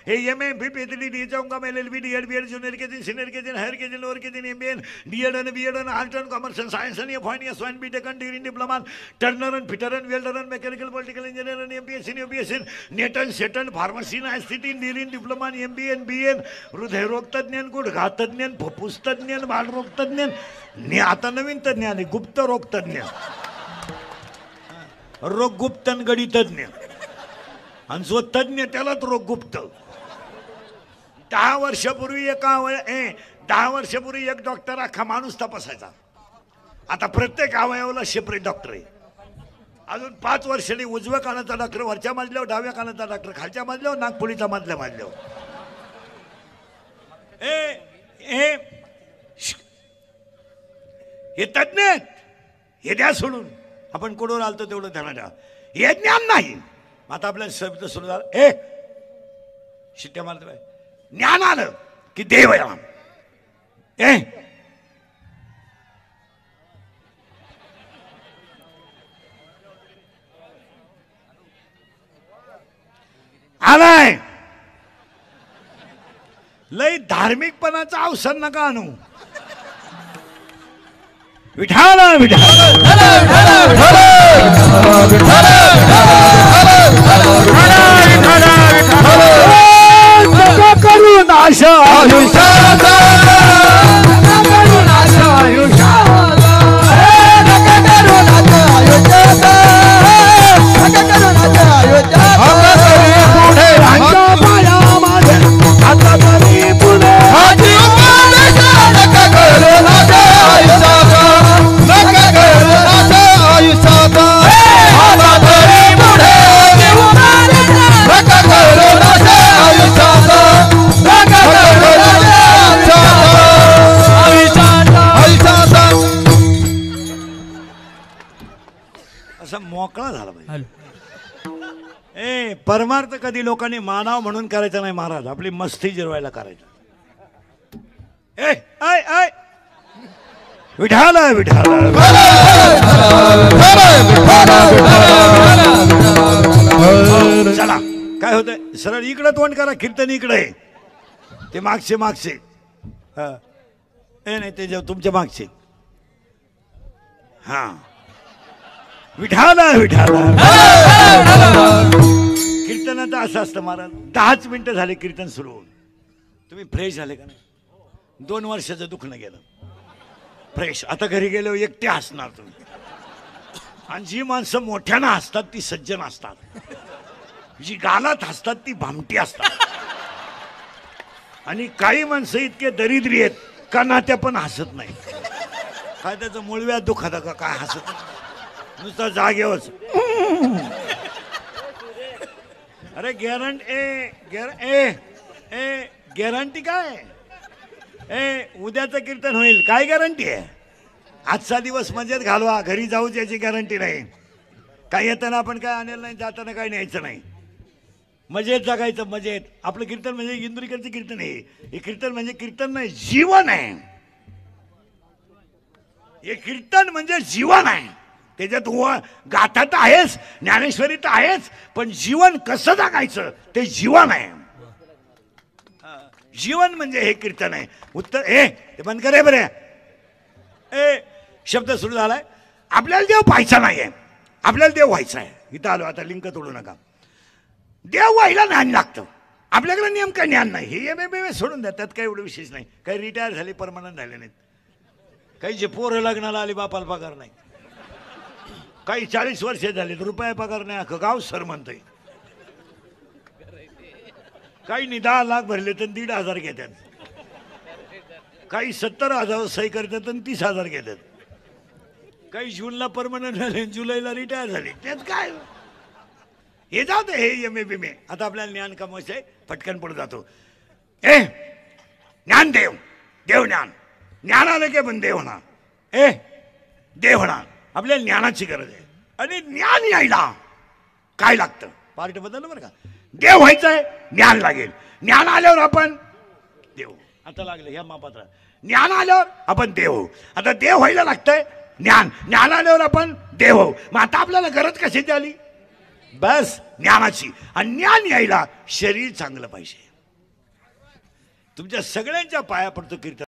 MA बीपीएचडी D जाऊंगा मैं LLB DEd BEd junior KG senior KG higher KG lower KG MBA DEd आणि BEd आणि arts आणि commerce आणि सायन्स आणि एफआयएस आणि बीटेक आणि डिग्री डिप्लोमा टर्नर आणि फिटर आणि वेल्डर आणि मेकॅनिकल पॉलिटिकल इंजिनियर आणि एमपीएससी आणि यूपीएससी नेट आणि सेट आणि फार्मसी आणि आयसीटी डिग्री डिप्लोमा आणि एमबीए आणि बीएन हृदयरोग तज्ञ गुडघा तज्ञ फुफ्फुस तज्ञ बालरोग तज्ञ आता नवीन तज्ञ आले गुप्त रोग तज्ञ रोग गुप्त आणि गडी तज्ञ आणि जो तज्ञ त्यालाच रोग गुप्त 10 वर्षापूर्वी 10 वर्षापूर्वी एक डॉक्टर अख्खा माणूस तपासायचा आता प्रत्येक अवयवाला सेपरेट डॉक्टर आहे अजून 5 वर्षांनी उजव्या कानाचा डॉक्टर वरच्या मजल्यावर डाव्या कानाचा डॉक्टर खालच्या मजल्यावर नागपुडीचा मधल्या मजल्यावर हे तज्ञ हे द्या सोडून आपण कोणावर आलतो तेवढं ध्यान द्या हे ज्ञान नाही आता आपल्याला शब्द सुरू झाला शिट्ट्या मारतो ज्ञान आलं की देव आलाय लय धार्मिकपणाचा अवसर नका आणू विठाल करून आशा मोकळा झाला पाहिजे परमार्थ कधी लोकांनी मानाव म्हणून करायचं नाही महाराज आपली मस्ती जिरवायला करायचं विठाल विठाल चला काय होतंय सरळ इकडं तोंड करा कीर्तन इकडे ते मागचे नाही ते तुमच्या मागचे हा विठाल विठाल कीर्तनाचं असं असतं महाराज 10 मिनिटं झाले कीर्तन सुरू होऊन तुम्ही फ्रेश झाले का नाही 2 वर्षाचं दुखणं गेलं फ्रेश आता घरी गेल्यावर एकटे हसणार तुम्ही आणि जी माणसं मोठ्यानं हसतात ती सज्जन असतात जी गालात हसतात ती भामटी असतात आणि काही माणसं इतके दरिद्री आहेत का नात्या पण हसत नाही काय त्याचं मुळव्यात दुखत का काय हसत नुसता जागेवरच अरे गॅरंटी काय उद्याचं कीर्तन होईल काय गॅरंटी आहे आजचा दिवस मजेत घालवा घरी जाऊ याची गॅरंटी नाही काय येताना आपण काय आणलं नाही जाताना काय न्यायचं नाही मजेत जगायचं मजेत आपलं कीर्तन म्हणजे इंदुरीकरचं कीर्तन आहे हे कीर्तन म्हणजे कीर्तन नाही जीवन आहे हे कीर्तन म्हणजे जीवन आहे त्याच्यात गाथा तर आहेच ज्ञानेश्वरी तर आहेच पण जीवन कसं जगायचं ते जीवन आहे जीवन म्हणजे हे कीर्तन आहे उत्तर ते बंद करे बरे शब्द सुरू झालाय आपल्याला देव पाहायचा नाहीये आपल्याला देव व्हायचा आहे इथं आलो आता लिंक तोडू नका देव व्हायला ज्ञान लागतं आपल्याकडे नेम काय ज्ञान नाही हे एम सोडून द्या त्यात काही एवढं विशेष नाही काही रिटायर झाले परमनंट झाले नाहीत काही जे पोरं लग्नाला आली बापाला पगार नाही काही 40 वर्षे झाले रुपये पगार नाही अख्खं गाव सर म्हणतंय काही 10 लाख भरले तर 1,500 घेतात काही 70,000 सही करतात आणि 30,000 घेतात काही जूनला परमनंट झाले जुलैला रिटायर झाले त्यात काय हे जाऊ दे हे एम ए आता आपल्याला ज्ञान कमवायचं आहे पटकन पुढे जातो ज्ञान देव ज्ञान ज्ञान आलं की पण देव होणार देव होणार आपल्याला ज्ञानाची गरज आहे आणि ज्ञान यायला काय लागतं पार्ट बदललं बरं का देव व्हायचं आहे ज्ञान लागेल ज्ञान आल्यावर आपण देव आता लागलं ह्या मापात्र ज्ञान आल्यावर आपण देव होऊ आता देव व्हायला लागतंय ज्ञान आल्यावर आपण देव होऊ मग आता आपल्याला गरज कशाची आली बस ज्ञानाची आणि ज्ञान यायला शरीर चांगलं पाहिजे तुमच्या सगळ्यांच्या पाया पडतो कीर्तन